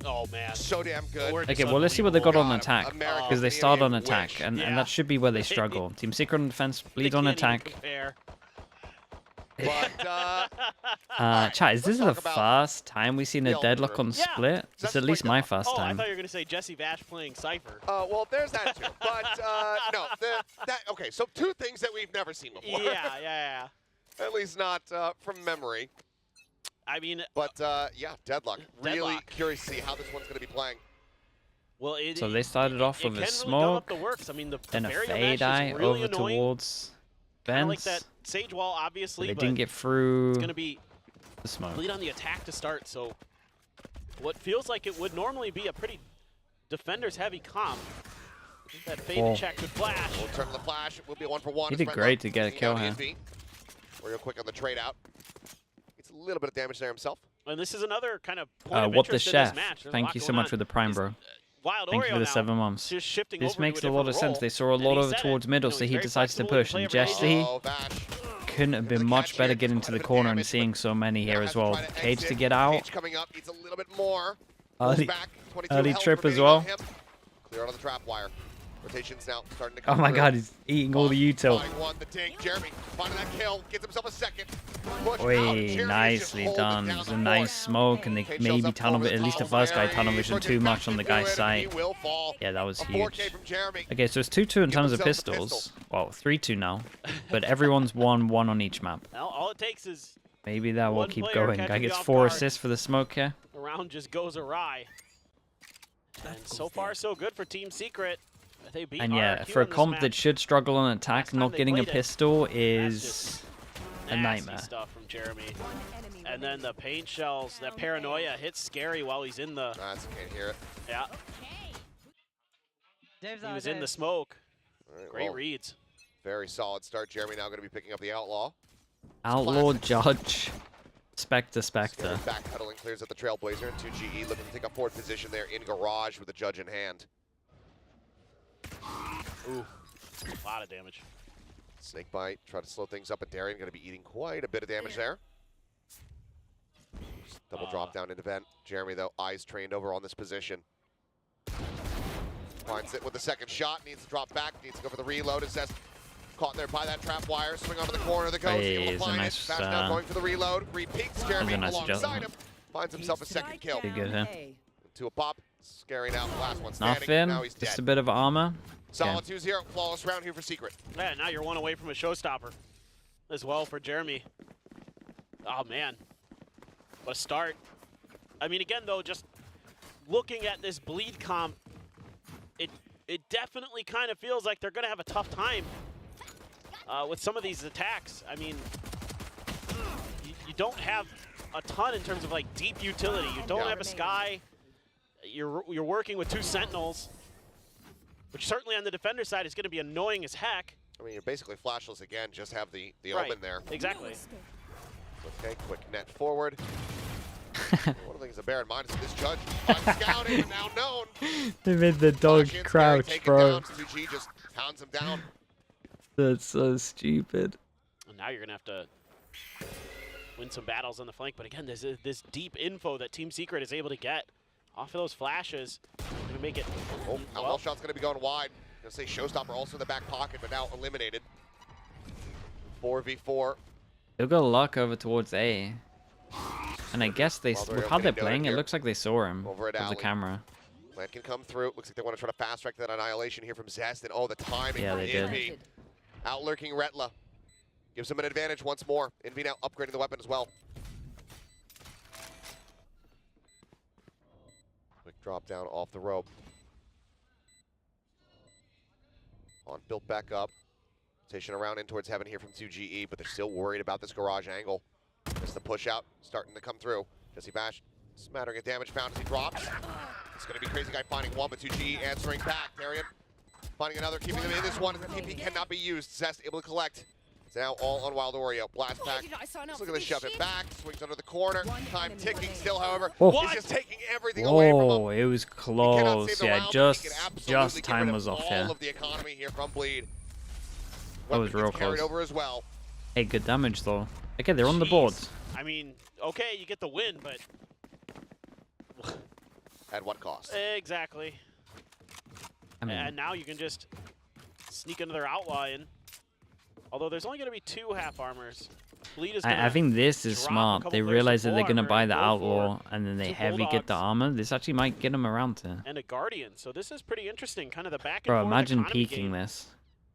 Oh man. So damn good. We're just Okay, well, let's see what they got on God, attack. American Because they start on Canadian attack, wish. and Yeah. that should be where they struggle. Team Secret on defense, They Bleed on can't even attack. compare. But Chat, is this let's the talk about first time we've seen the a deadlock on Yeah. split? It's That's at least like my the- first Oh, I time. thought you were gonna say Jesse Vash playing Cypher. well, there's that too. But no, okay. So two things that we've never seen before. Yeah. At least not from memory. I mean, But yeah, Deadlock. Really Deadlock. curious to see how this one's going to be playing. well, So they started off with a can really smoke, gum up the works. I mean, the then a Barrier fade Mesh eye is really over annoying. towards Kinda like Vents. that Sage Wall, But obviously, they but didn't get through it's gonna be the smoke. Bleed on the attack to start. So what feels like it would normally be a pretty defenders-heavy comp. That faded Whoa. check could flash. We'll turn to the flash. It will be a 1-for-1. He as did Redlock great to get a taking kill down here. ENV. Real quick on the trade out. Gets a little bit of damage there himself. And this is another kind of point of What the interest in this chef? match. There's a Thank lot you so going much on. for the prime, Is, bro. Wild Thank you Oreo for the now 7 months. just shifting This over to makes a different lot of sense. role. They saw a And lot he of it said it, towards middle, you know, so he's he very decides to flexible, he push. can And play every angle. Jesse Vash. couldn't have been Gonna much catch better here, getting gets to quite the a bit of corner and damage, seeing so many Now here has as to well. try to Cage to exit. get out. Cage coming up, needs a little bit more. Pulls Early, back, 22 early health trip as remaining well. on him. Clear out of the trap wire. Rotations now starting to Oh come my through. god, he's eating all the util. Finding one, the dink. Jeremy finding that kill, gets himself a second. Push out, and Oi, Jeremy is just nicely holding done. down It was the a fort. nice smoke, and they Cage shows maybe up tunnel over vision, the at least the tunnel. first guy Jeremy tunnel vision working too back much on the into guy's it, and he side. will fall. Yeah, that was A huge. 4K from Jeremy. Okay, so it's 2-2 in Give terms of themselves a pistols. Well, 3-2 now. But everyone's won one on each map. Now, all it takes is Maybe that will One keep player going. Guy catching you gets off 4 guard. assists for the smoke here. the round just goes awry. And so far, so good for Team Secret. They beat And yeah, RRQ for a on this comp map. that should struggle on attack, time not they getting a played it, pistol That's is just a nasty nightmare. stuff from Jeremy. And then the paint shells, that paranoia hits Scary while he's in the Can't hear it. yeah. Dave's He was in the smoke. All right, Great well, reads. very solid start. Jeremy now going to be picking up the outlaw. Outlaw Judge. Spectre. Backpedaling, clears up the Trailblazer, and 2GE looking to take a forward position there in garage with the judge in hand. Ooh, a lot of damage. Snake bite, try to slow things up, but Darian going to be eating quite a bit of damage there. Double drop down into vent. Jeremy, though, eyes trained over on this position. Finds it with the second shot, needs to drop back, needs to go for the reload. It says caught there by that trap wire, swing onto the corner of the coast, Hey, able to it's a find nice, it. Fast now going for the reload, repeats Jeremy a nice alongside adjustment. him. Finds himself a second kill. Pretty good, huh? To a pop, scary now, last one standing, Nothing. now he's Just dead. a bit of armor. Solid 2-0, flawless round here for Secret. Yeah, now you're one away from a showstopper as well for Jeremy. Oh, man. What a start. I mean, again, though, just looking at this bleed comp, it definitely kind of feels like they're going to have a tough time with some of these attacks. I mean, you don't have a ton in terms of, like, deep utility. You don't have a Sky. You're working with 2 Sentinels, which certainly on the defender side is going to be annoying as heck. I mean, you're basically flashless again, just have the Right. open there. Exactly. Okay, quick net forward. One of the things to bear in mind is that this judge, unscouted and now known. They made the dog Flash in, crouch, take it bro. down. 2G just pounds him down. That's so stupid. And now you're going to have to win some battles on the flank. But again, there's this deep info that Team Secret is able to get off of those flashes. Going to make it. Oh, outlaw shot's going to be going wide. Going to say Showstopper also in the back pocket, but now eliminated. 4v4. They'll go luck over towards A. And I guess they, Well, they're with how they're opening playing, it here. looks like they saw him Over at with the Alley. camera. Plan can come through. Looks like they want to try to fast track that annihilation here from Zest. And oh, the timing Yeah, from they did. Envy. Out lurking Retla. Gives him an advantage once more. Envy now upgrading the weapon as well. Quick drop down off the rope. On built back up. Rotation around in towards heaven here from 2GE, but they're still worried about this garage angle. Missed the push out, starting to come through. Jesse Bash smattering of damage found as he drops. It's going to be Crazy Guy finding one, but 2GE answering back. Darian finding another, keeping them in this one. The TP cannot be used. Zest able to collect. It's now all on Wild Oreo. Blast pack. Just looking to shove it back. Swings under the corner. Time ticking still, however. Oh. He's just taking everything away from him. Whoa, it was He cannot close. save the Yeah, round, but he can absolutely just get time rid was of off all here. of the economy here from Bleed. That was Weapon real gets carried close. over as well. Hey, good damage though. Okay, they're on the board. Jeez. I mean, okay, you get the win, but At what cost? Exactly. I mean, And now you can just sneak another outlaw in. Although there's only going to be 2 half armors. Bleed is I think this is drop a smart. couple They players realize with that they're full gonna armor buy and the go outlaw, for and then they 2 heavy get the bulldogs. armor. This actually might get them around to. and a guardian. So this is pretty interesting. Kind of the back and Bro, forth imagine economy peeking game, this.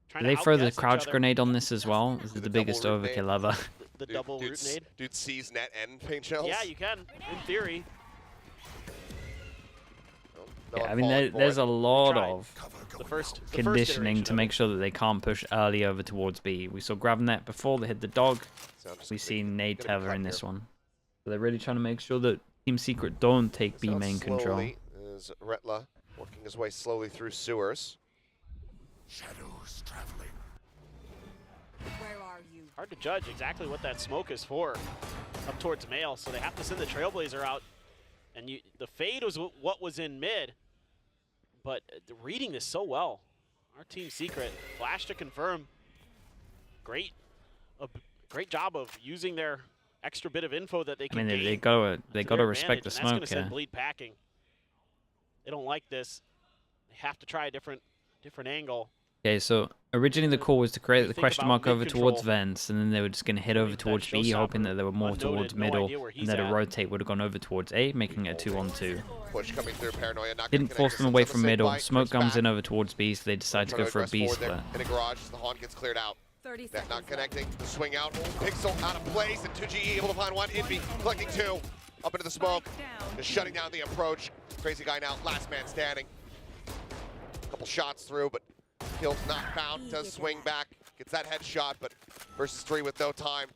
trying Do to they throw the outguess each crouch other. grenade on this as well? This is The the double biggest root nade. overkill ever. The double root nade. Dude sees net and paint shells. Yeah, you can, in theory. No Yeah, one I mean, falling for there's it. a lot tried. of The first conditioning to iteration make sure that they can't push early over towards B. We saw Gravenet before they hit the dog. Sound just We gonna see be- Nade gonna be Tether cut in here. this one. So they're really trying to make sure that Team Secret don't take B Sounds main control. slowly Is Retla working his way slowly through sewers. Shadows traveling. Where are you? Hard to judge exactly what that smoke is for up towards Mail, so they have to send the Trailblazer out. And the fade was what was in mid, but reading this so well. Our Team Secret, flash to confirm. Great job of using their extra bit of info that they I can mean, gain. they gotta to respect their the advantage, and smoke That's gonna send here. Bleed packing. They don't like this. They have to try a different angle. Okay, so originally the call was to create the Think question about mark over towards mid-control. vents, and then they were just going to head over That towards B, hoping showstopper, that they were more unnoted, towards no middle, idea where and he's that a at. rotate would have gone over towards A, making it a 2-on-2. Push coming through, Paranoia not Didn't gonna force connect. them away It's from on the same middle. bite, Smoke Chris comes back. in over towards B, so they decide to go Paranoia for a aggress B forward there split. in a garage as the Haunt gets cleared out. 30 Net seconds not left. connecting. The swing out. Pixel out of place, and 2GE able to find one. Invi collecting 2. Up into the smoke. Just shutting down the approach. Crazy guy now, last man standing. Couple shots through, but kill's not found. Does swing back. Gets that headshot, but versus 3 with no time.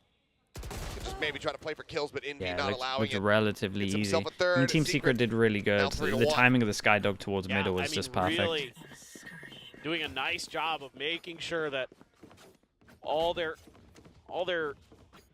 Could just maybe try to play for kills, but Invi Yeah, not looks allowing it. relatively Gets easy. himself a I third, mean, and Team Secret Secret did really now good. 3 to The 1. timing of the Skydog towards Yeah, middle I was mean, just perfect. Really doing a nice job of making sure that all their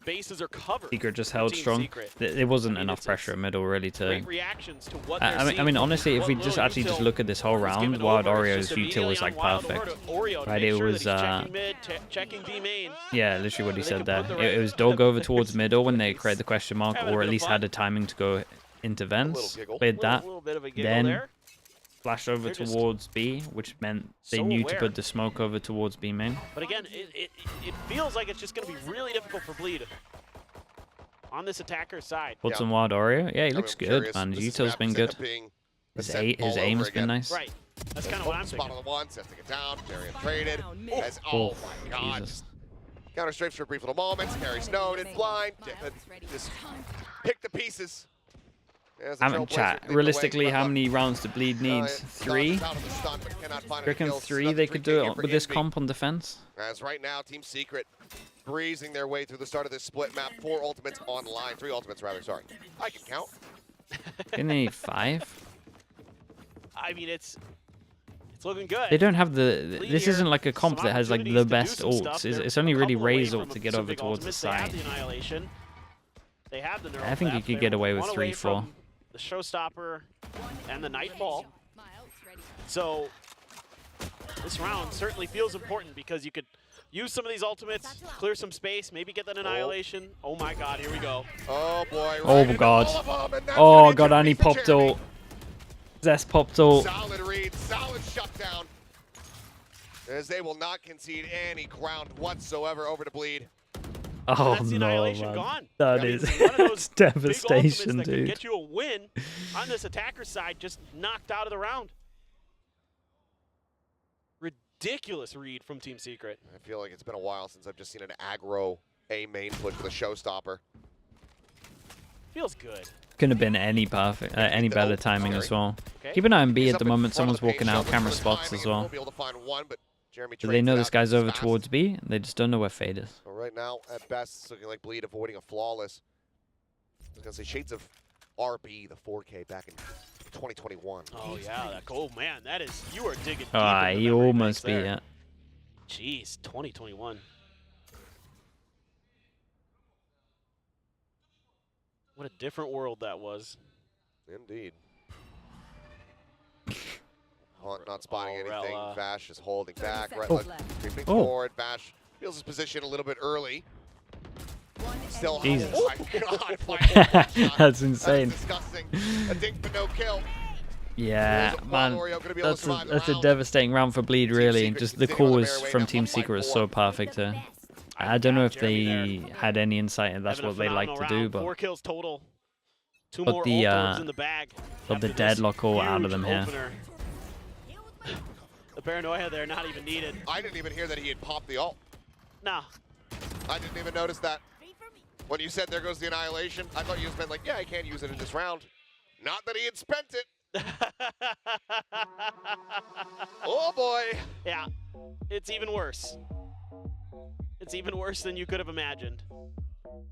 bases are covered. Secret just for held Team strong. Secret. There wasn't I mean, enough it's pressure at middle really to. Great reactions to what they're I seeing. mean, honestly, if What we just little actually just util look at this whole was round, given Wild over, Oreo's it's just util was immediately like on Wild over perfect. to Oreo to Right, make it sure was, that he's checking mid, checking B main. Yeah, literally what he So they said can there. put the It right was dog over towards players middle when in they place. created the question mark, Having a or bit at of least fun. had the timing to go into vents. giggle. Played that, Little bit of a giggle then there. flashed over They're just towards B, which meant they so knew to aware. put the smoke over towards B main. But again, it feels like it's just going to be really difficult for Bleed on this attacker side. What's Yeah. on Wild Oreo? Yeah, he I'm looks good, curious. man. His This util's map been could end good. up being a His, set his all aim over has been again. nice. Right. That's kind of what I'm Spot thinking. on the one, sets to get down. Carry traded. Down mid. As, Oh, my God. Jesus. Counter strafes for a brief little moment. Carry snowed and blind. Just pick the pieces. As the I mean, Trailblazers chat. lead the way, Realistically, how Retla, many rounds do Bleed need? Stuns 3? out of the stun, but cannot find You any reckon kills. 3 Another they 3 could do kick here it for with this Envy. comp on defense? As right now, Team Secret breezing their way through the start of this split map. 4 ultimates online. 3 ultimates, rather. Sorry. I can count. Didn't they need 5? I mean, it's looking good. They don't have the. Bleed This here, isn't like a comp some that has like opportunities the to do best some stuff. ults. They're It's only a really couple away Ray's from ult to some get over big towards the ultimates. They have side. the Annihilation. They have the neural I think you theft. could They get were away with one 3, away 4. from the Showstopper and the Nightfall. My ult's ready. So this round certainly feels important because you could use some of these ultimates, clear some space, maybe get that Annihilation. Oh my God, here we go. Oh, boy. Oh, right into God. all of them, and that's Oh gonna be god, and he Jeremy for popped Jeremy. ult. Zest popped ult. Solid read, solid shutdown. As they will not concede any ground whatsoever over to Bleed. Oh That's the no, Annihilation man. gone. That I mean, is one of those it's Big ultimates devastation, that can dude. get you a win on this attacker side, just knocked out of the round. Ridiculous read from Team Secret. I feel like it's been a while since I've just seen an aggro A main push with a showstopper. Feels good. Couldn't have been any perfect, any the better ult, timing sorry. as well. Okay. Keep an eye on B He's at up the in moment. front of Someone's the paint walking shell, out. looking Camera for the spots timing, as and well. won't be able to find one, but Jeremy Do they trades know it this out guy's just over fast. towards B? They just don't know where Fade is. So right now, at best, it's looking like Bleed avoiding a flawless. I was gonna say shades of RB, the 4K back in 2021. Oh yeah, that goal, man. That is, you are digging deep. Ah, into he memory almost banks beat there. it. Jeez, 2021. What a different world that was. Indeed. Haunt not spotting Oh, anything. Retla. Vash is holding 30 back. seconds Retla left. creeping Oh. forward. Vash feels his position a little bit early. One Still, enemy Jesus. oh my God! Final shot. That's insane. That is disgusting. A dink but no kill. Yeah, There's a man. Oreo gonna be able to survive the That's a round. devastating round for Bleed, Team really. Secret Just the sitting on the calls fairway from now, Team up by Secret is 4. so perfect here. I don't know if Jeremy they had any insight if that's having a what they like phenomenal to do, round. but 4 kills total. 2 But more the, ult in the bag. but the after this deadlock all out of huge them here. opener. The paranoia there, not even needed. I didn't even hear that he had popped the ult. Nah. I didn't even notice that. When you said there goes the Annihilation, I thought you just meant like, yeah, I can't use it in this round. Not that he had spent it. Oh boy. Yeah, it's even worse. It's even worse than you could have imagined.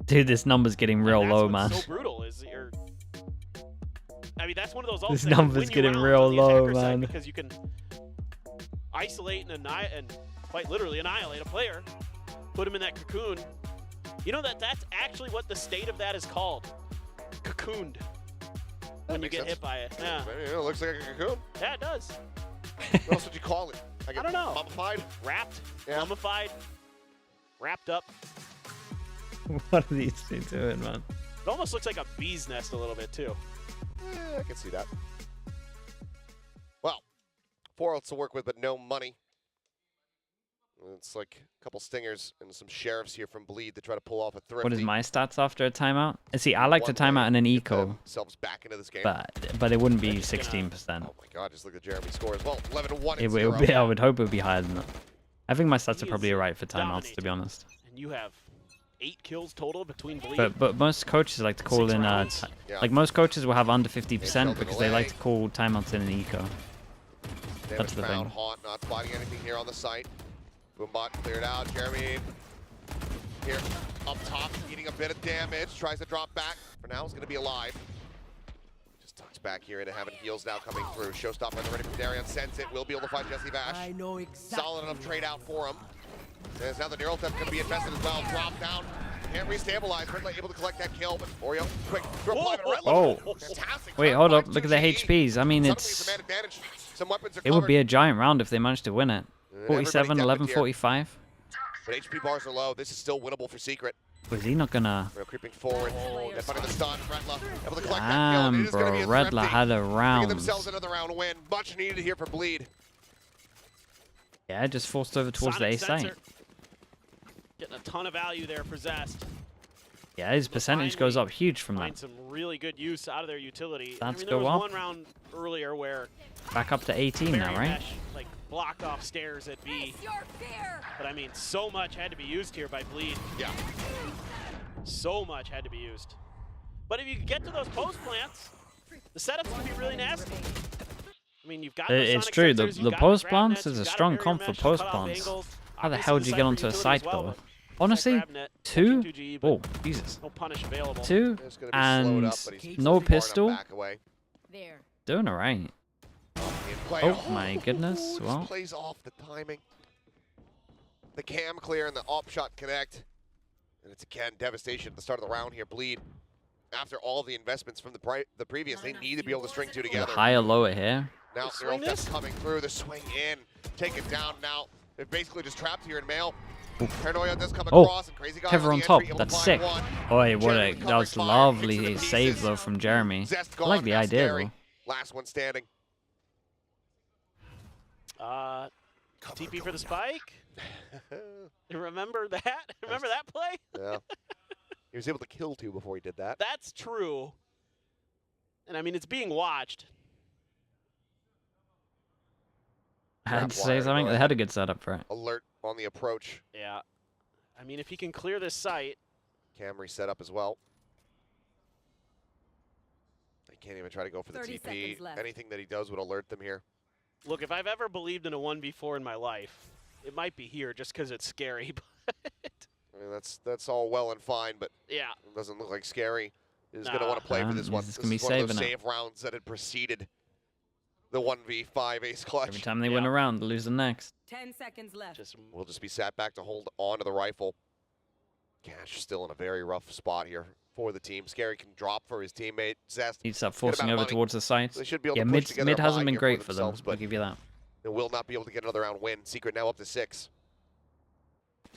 dude, this number's getting real And that's low, what's man. so brutal is you're. I mean, that's one of those. This ults that can number's win you getting rounds real on the low, attacker side man. because you can isolate and quite literally annihilate a player, put him in that cocoon. You know that's actually what the state of that is called. Cocooned. When you makes get sense. hit by it. Yeah. It looks like a cocoon. Yeah, it does. What else would you call it? Like I don't know. Mummified? Wrapped, Yeah. mummified, wrapped up. What are these two doing, man? It almost looks like a bee's nest a little bit too. I can see that. Well, 4 ults to work with, but no money. It's like a couple stingers and some sheriffs here from Bleed to try to pull off a thrifty. What is my stats after a timeout? See, I like to One time way out in an to get eco, themselves back into this game. but it wouldn't be They're just gonna- 16%. Oh my god, just look at Jeremy's score as well. 11-1 It and would 0. be, I would hope it would be higher than that. I think my stats He are probably is right for timeouts, to be dominating. honest. And you have 8 kills total between Bleed. But most coaches like to call 6 in rounds. Yeah. like most coaches will have under Sheldon 50% because they like away. to call timeouts in an eco. Damage That's the found. thing. Haunt not spotting anything here on the site. Boombot cleared out. Jeremy here up top, eating a bit of damage. Tries to drop back. For now, is going to be alive. Just tucks back here into having heals now coming through. Showstopper on the ready from Darion. Sends it. Will be able to find Jesse Vash. I know exactly. Solid enough trade out for him. There's now the Neural Theft going to be invested as well. Drop down. Can't restabilize. Redla able to collect that kill, but Oreo, quick, reply to Redla. Oh. Fantastic. Wait, Clever hold up. by Look at the 2GE. HPs. I mean, Suddenly it's some advantage. Some weapons are it would covered. be a giant round if they managed to win it. Everybody 47, definitely 11, here. 45. But HP bars are low. This is still winnable for Secret. Was he not gonna? Real creeping forward. They're finding the stun. Redla able to collect that kill. And it Damn, is going to bro. be a Redla thrifty. had a Giving round. themselves another round win. Much needed here for Bleed. Yeah, just forced over towards Sonic the A site. Sensor. Getting a ton of value there for Zest. Yeah, his percentage goes up huge from Find that. some really good use out of their utility. I Stats mean, go there was up. one round earlier where Back up to 18 now, Barry right? Mesh, like blocked off stairs at B. Face your fear. But I mean, so much had to be used here by Bleed. Yeah. So much had to be used. But if you could get to those post plants, the setups can be really nasty. I mean, you've got those It's Sonic true. Sensors, The you've got the post grab plants nets, is you've a got strong barrier comp for mesh, post cutoff plants. angles. How the Obviously, hell did you get Cypher onto a utility site as well, though? but Honestly, grab net, two. 2G, but Oh, Jesus. no punish available. Two It's going to be slowed and up, but he's no far enough pistol. back away. There. Doing alright. In play. Oh my goodness. Just Well, plays off the timing. The cam clear and the op shot connect. And it's again devastation at the start of the round here. Bleed. After all the investments from the previous, they need to be able to string two the together. higher lower here. Now Swing Neural Theft this? coming through. The swing in. Take it down now. They're basically just trapped here in mail. Paranoia does come Oh, across. And Crazy Guy Cover on the top. entry, able to That's find sick. one. Oi, what Jeremy a that recovering was fire, lovely picks it to save pieces. though from Jeremy. Zest I gone. like the That's idea scary. though. Last one standing. TP for the spike. You remember that? Remember that play? Yeah. He was able to kill two before he did that. That's true. And I mean, it's being watched. I had Trap to say wire, something. go They ahead. had a good setup for it. Alert on the approach. Yeah. I mean, if he can clear this site, Camry set up as well. They can't even try to go for the 30 TP. seconds left. Anything that he does would alert them here. look, if I've ever believed in a 1v4 in my life, it might be here just because it's scary. But I mean, that's all well and fine, but yeah. it doesn't look like Scary is going to Nah. want to play for this He's one. just This gonna be is one of those saving it. save rounds that had preceded the 1v5 ace clutch. Every time they win Yeah. a round, they lose the next. 10 seconds left. Just We'll just be sat back to hold on to the rifle. Cash still in a very rough spot here for the team. Scary can drop for his teammate. Zest, Needs to start Good forcing amount of over money. towards the sites. they should be able Yeah, to push together mid a hasn't buy been here great for them. themselves, I'll but give you that. they will not be able to get another round win. Secret now up to 6.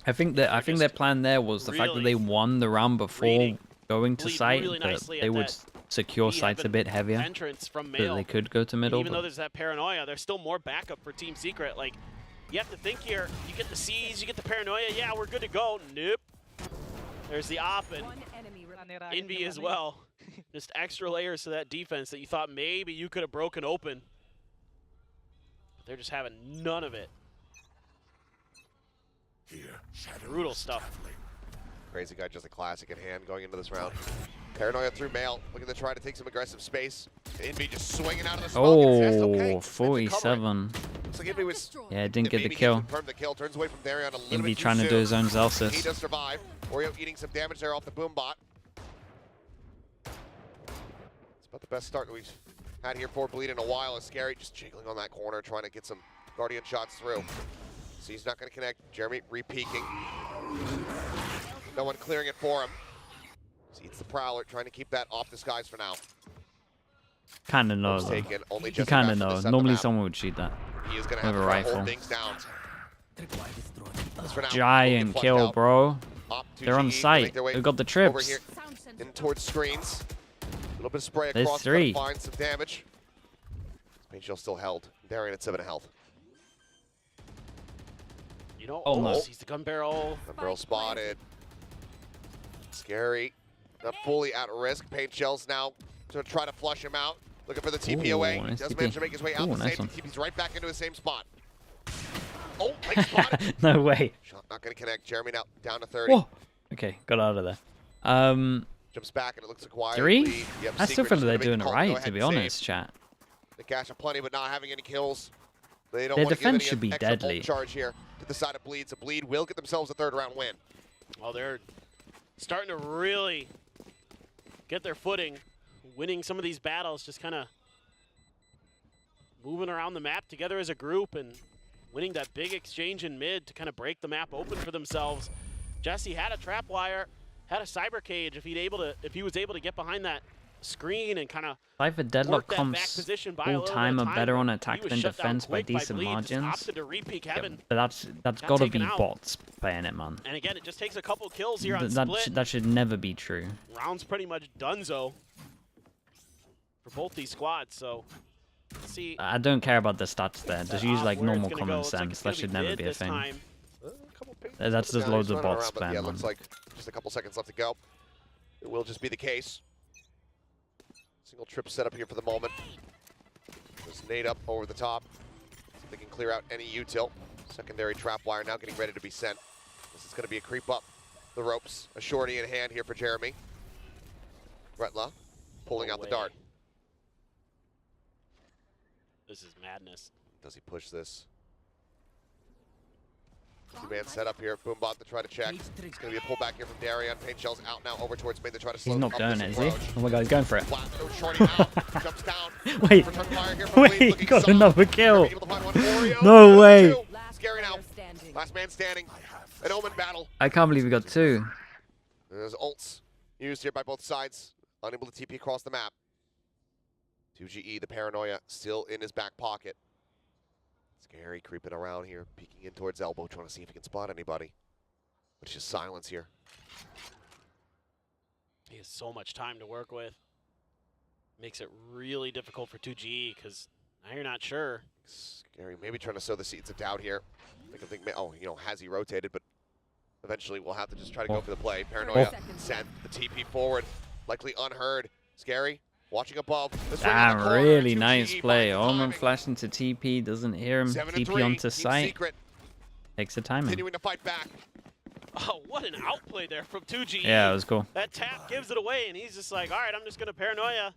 I think their plan there was the fact that they really won the round before reading- going to bleed site, really that nicely they at would that secure He sites a having bit heavier. Entrance from So that Mail. they could go to middle. Even though But there's that paranoia, there's still more backup for Team Secret. Like, you have to think here. You get the C's, you get the paranoia. Yeah, we're good to go. Nope. There's the op and One enemy remaining. Envy as well. Just extra layers to that defense that you thought maybe you could have broken open. But they're just having none of it. Here, shadows Brutal stuff. traveling. Crazy Guy just a classic in hand going into this round. Paranoia through Mail, looking to try to take some aggressive space. Envy just swinging out of the smoke. and Zest, okay, oh, Envy covering. 47. Looks like Envy was Yeah, didn't get the maybe he kill. confirmed the kill. Turns away from Darion a little Envy bit too trying to do soon. his own He Zelsis. does survive. Oreo eating some damage there off the boom bot. It's about the best start that we've had here for Bleed in a while. Is Scary just jiggling on that corner, trying to get some Guardian shots through. So he's not going to connect. Jeremy re-peeking. No one clearing it for him. So eats the Prowler, trying to keep that off the skies for now. Kind of know, Looks though. taken. Only You just kind of enough to know. set the Normally map. someone would shoot that. He is going to have with to a try to hold rifle. things down. As for now, Giant looking kill, flushed out. bro. Op to They're on GE, site. make their way They've got the over trips. here Sound sensor. in towards screens. A little bit of spray There's across, three. trying to find some damage. Paint Shell still held. Darian at 7 health. You know, Almost. sees the gun barrel. Gun barrel spotted. Scary. Not fully at risk. Paint Shell's now to try to flush him out. Looking for the TP Ooh, away. nice Does TP. manage to make his way out Ooh, the nice same. one. TP's right back into his same spot. Oh, nice spot. No way. Shot not going to connect. Jeremy now down to 30. Whoa. Okay, got out of there. Jumps back and it looks a quiet 3? lead. Yep, I still Secret feel just they're gonna make doing the it call, go right, ahead to be and save. honest, chat. The Cash have plenty, but not having any kills. They don't Their want to give defense any should be extra ult deadly. charge here to the side of Bleed. So Bleed will get themselves a third round win. Well, they're starting to really get their footing, winning some of these battles, just kind of moving around the map together as a group and winning that big exchange in mid to kind of break the map open for themselves. Jesse had a trap wire, had a cyber cage. If he was able to get behind that screen and kind of Cypher work Deadlock that back comps position by a all little time bit are of better time, on but attack he was than shut down defense by quick decent Bleed, just margins. opted to re-peek Yeah, heaven. but that's Got got to taken be out. bots playing it, man. And again, it just takes a couple kills here on That, split. that should never be true. Round's pretty much donezo for both these squads, so let's see. I don't care about the stats there. Just use like where it's normal gonna common go. Looks like sense. it's That gonna should never mid be a this thing. time. A couple pings That's up and just down. loads He's of running bots around, but yeah, playing, looks man. like just a couple seconds left to go. It will just be the case. Single trip set up here for the moment. Just nade up over the top. So they can clear out any util. Secondary trap wire now getting ready to be sent. This is going to be a creep up the ropes. A shorty in hand here for Jeremy. Retla pulling No out the way. dart. This is madness. Does he push this? Two-man setup here. Boombot to try to check. It's going to be a pullback here from Darion. Paint Shell's out now over towards mid to try to slow He's not up doing this it, is he? approach. Oh my god, he's going for it. Blast through, shorty out. Jumps down. Wait, Return fire here from Bleed, wait, looking got soft. another kill. Able to find one. Oreo, No another way. two. Last Scary now. player standing. Last man standing. I have An Omen battle. I can't believe we got 2. There's ults used here by both sides. Unable to TP across the map. 2GE, the paranoia, still in his back pocket. Scary creeping around here, peeking in towards elbow, trying to see if he can spot anybody. But it's just silence here. He has so much time to work with. Makes it really difficult for 2G because now you're not sure. Scary, maybe trying to sow the seeds of doubt here. I can think, oh, you know, has he rotated? But eventually we'll have to just try to go for the play. Paranoia sent the TP forward, likely unheard. Scary, watching above. This one in Damn, the corner, really 2GE nice play. finds the Omen timing. flash into TP, doesn't hear him. 7-3, TP onto Team site. Secret Takes the timing. continuing to fight back. Oh, what an outplay there from 2G. Yeah, it was cool. That tap gives it away, and he's just like, all right, I'm just going to paranoia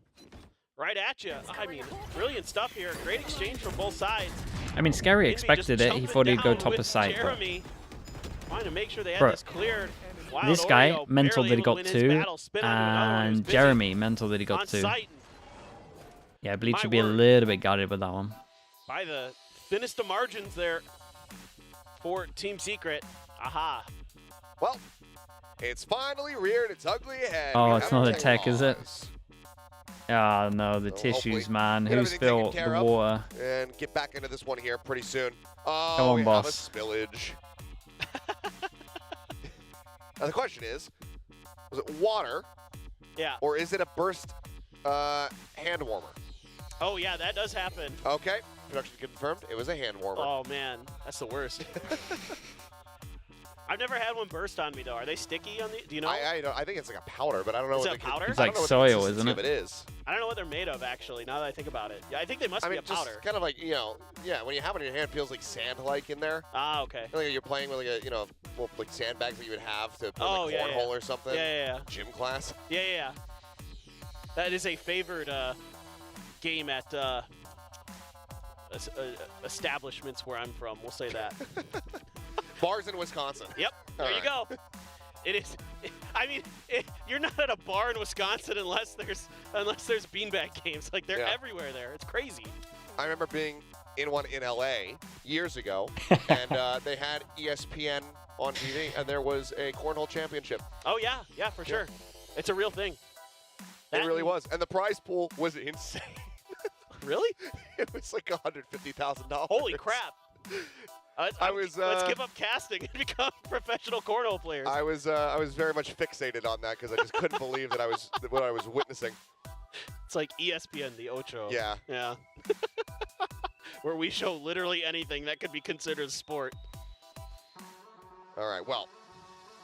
right at you. I mean, brilliant stuff here. Great exchange from both sides. I mean, Scary Envy expected just it. He jumping thought he'd go down top with of site. But Jeremy, trying to make sure they had Bro, this cleared. Wild this guy, Oreo mental barely that he able to got win his 2. battle, spin onto another one who's And busy Jeremy, mental that he on got 2. site. Yeah, Bleach My should be a word. little bit guarded with that one. By the thinnest of margins there for Team Secret. Aha. Well, it's finally reared its ugly head. Oh, We it's haven't not a taken tech, is it? loss. Oh no, the So tissues, hopefully man. get Who's everything taken spilled care the of. water? And get back into this one here pretty soon. Oh, Come on, we boss. have a spillage. Now the question is, was it water Yeah. or is it a burst Hand warmer. Oh yeah, that does happen. Okay, production confirmed. It was a hand warmer. Oh man, that's the worst. I've never had one burst on me though. Are they sticky on the? Do you know? I think it's like a powder, but I don't know Is what it a powder? It's I like don't know what the soil, consistency isn't of it? it is. I don't know what they're made of actually. Now that I think about it, yeah, I think they must I be mean, a powder. just kind of like, you know, yeah, when you have it in your hand, it feels like sand-like in there. Ah, okay. Like you're playing with like a, you know, well, like sandbags that you would have to play Oh, like yeah, cornhole yeah. or something. Yeah. Gym class. Yeah. That is a favored game at establishments where I'm from. We'll say that. Bars in Wisconsin. Yep. All There you go. It is. I mean, you're not at a bar in Wisconsin unless there's beanbag games. Like they're Yeah. everywhere there. It's crazy. I remember being in one in LA years ago, and they had ESPN on TV, and there was a cornhole championship. Oh yeah, for sure. It's a real thing. It really was, and the prize pool was insane. Really? It was like $150,000. Holy crap! Let's was, give up casting and become professional cornhole players. I was very much fixated on that because I just couldn't believe that what I was witnessing. It's like ESPN, the Ocho. Yeah. Yeah. Where we show literally anything that could be considered sport. All right. Well,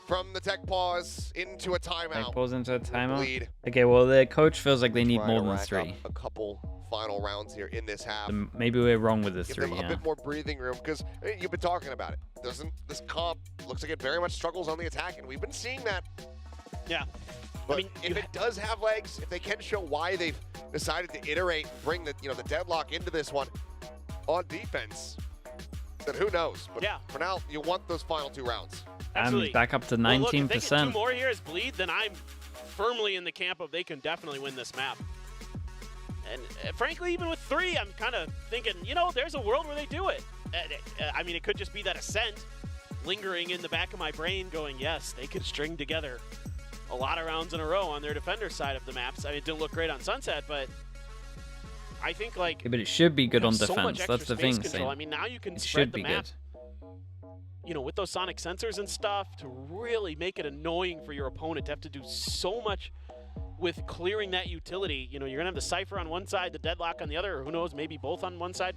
from the tech pause into a Like timeout. pulls into a timeout. Lead. Okay, well the coach feels like they need Try more to than rack up 3. A couple final rounds here in this half. Maybe we're wrong with the Give 3. them a Yeah. bit more breathing room because you've been talking about it. This comp looks like it very much struggles on the attack, and we've been seeing that. Yeah. But I mean, if it does have legs, if they can show why they've decided to iterate and bring the the deadlock into this one on defense, then who knows? But Yeah. for now, you want those final 2 rounds. Absolutely. I'm back up to Well, look, if 19%. they get 2 more here as bleed, then I'm firmly in the camp of they can definitely win this map. And frankly, even with 3, I'm kind of thinking, there's a world where they do it. I mean, it could just be that ascent lingering in the back of my brain going, yes, they could string together a lot of rounds in a row on their defender side of the maps. I mean, it didn't look great on Sunset, but I think, like, Yeah, but it should be good on so much defense. extra That's the space thing, control. I Sam. mean, now you can It spread should the be map, good. with those sonic sensors and stuff to really make it annoying for your opponent to have to do so much with clearing that utility. You're going to have the Cypher on one side, the Deadlock on the other, or who knows, maybe both on one side.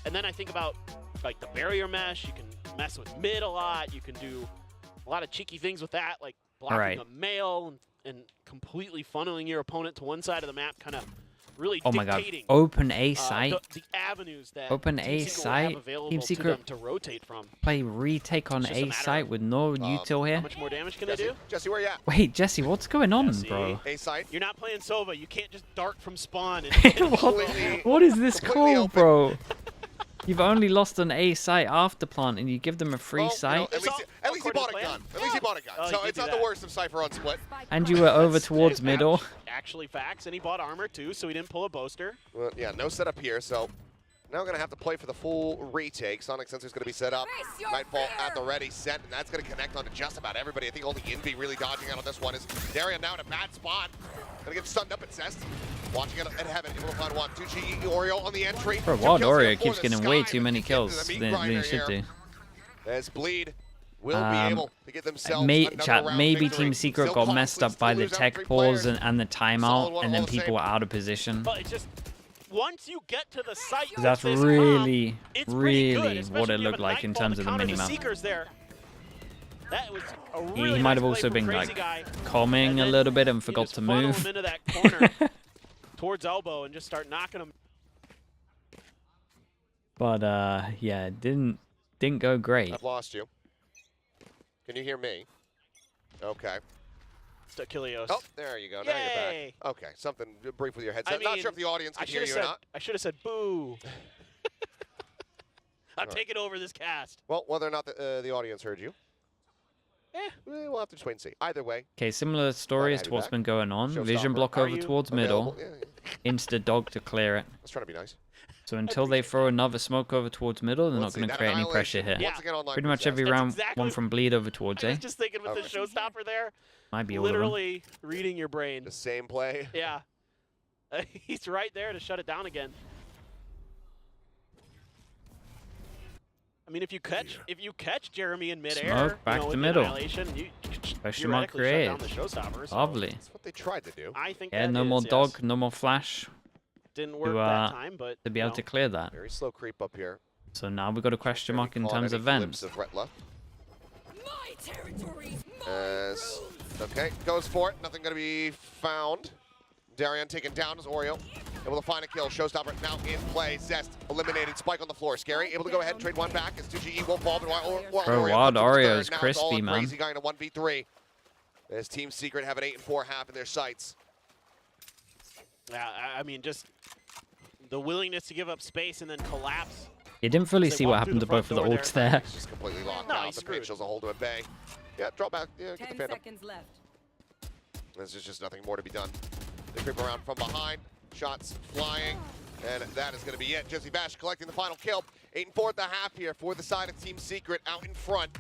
And then I think about, like, the barrier mesh. You can mess with mid a lot. You can do a lot of cheeky things with that, like blocking a mail and completely funneling your opponent to one side of the map, kind of really Oh my god. dictating Open A site. the avenues that Open Team A Secret will site. have available Team to Secret them to rotate from. play retake on It's just a A matter site of, with no util How here. much more damage can they do? Jesse, where you at? Wait, Jesse, what's going on, Jesse. bro? A side. You're not playing Sova. You can't just dart from spawn. And What is this completely call, open. bro? You've only lost an A site after plant, and you give them a free site, At least he according bought to a plan. gun. At least he bought a gun. Oh, he So did it's do not that. the worst of Cypher on split. and you were over towards That's middle. Actually, facts. And he bought armor too, so he didn't pull a boaster. Well, yeah, no setup here, so now we're going to have to play for the full retake. Sonic Sensor's going to be set up. Face your Nightfall fear. at the ready, set, and that's going to connect onto just about everybody. I think only Envy really dodging out on this one is Darian now in a bad spot. Going to get stunned up at Zest. Watching it at Heaven, able to find one. 2GE Oreo on the entry. For a Two while, kills here Oreo for keeps the getting Sky, way but too many he gets into kills the meat than grinder he should here. do. As Bleed will be able to get themselves another Chat, round maybe victory. Team Secret Still got messed costly, up by still the lose out tech 3 pause players. and the Solid timeout, one, and all then the same. people were out of position. But it's just once you get to the site, That's with this really, comp, it's pretty good, really especially what if it you have looked a like in Nightfall terms to of the counter minimap. Seekers there. That was a He really might nice have also play been from like Crazy Guy. calming And a then little bit and you forgot just to funnel move. him into that corner towards elbow and just start knocking him. But yeah, it didn't go great. I've lost you. Can you hear me? Okay. It's Achilleos. Oh, there you go. Now you're Yay. back. Okay, something brief with your headset. I Not mean, sure if the audience I can hear should you have or said. not. I should have said boo. I'm right. taking over this cast. Well, whether or not the audience heard you, Eh. we'll have to just wait and see. Either way, Okay, similar story as have to you what's back. been going on. Vision Showstopper. block Are over you towards available. middle. Yeah, Insta dog to clear it. let's try to be nice. So until they throw another smoke over towards middle, they're Let's not see, going to that create any pressure annihilation, here. Yeah. Once again, online Pretty much possessed. every That's round, exactly one what- from bleed over towards I A. was just thinking with the Okay. showstopper there, Might be all of them. literally reading your brain. The same play. Yeah. He's right there to shut it down again. I mean, if you catch Jeremy in midair, Smoke, back you know, to with the middle. Annihilation, you Question mark theoretically shut down create. the Showstopper. So Lovely. That's what they tried to do. I think Yeah, that no is, more yes. dog, no more flash Didn't work to, that time, but to be you able know, to clear that. Very slow creep up here. So now we've got a question mark in terms of glimpse vents. of Retla. My territory. My As rules. okay, goes for it. Nothing going to be found. Darian taken down as Oreo. Able to find a kill. Showstopper now in play. Zest eliminated. Spike on the floor. Scary. Able to go ahead and trade one back as 2GE won't fall. But while Bro, Oreo Wild comes in Oreo is third, now it's all crispy, on man. Crazy guy in a 1v3. As Team Secret have an 8-4 half in their sights. yeah, I mean, just the willingness to give up space and then collapse. You didn't fully They see what walk through happened the to both of front the door ults there. there. He's just completely locked No, out. he's The paint screwed. shows a hold him at bay. Yeah, draw back. Yeah, get the 10 Phantom. seconds left. There's just nothing more to be done. They creep around from behind. Shots flying. And that is going to be it. Jesse Bash collecting the final kill. 8-4 at the half here for the side of Team Secret out in front.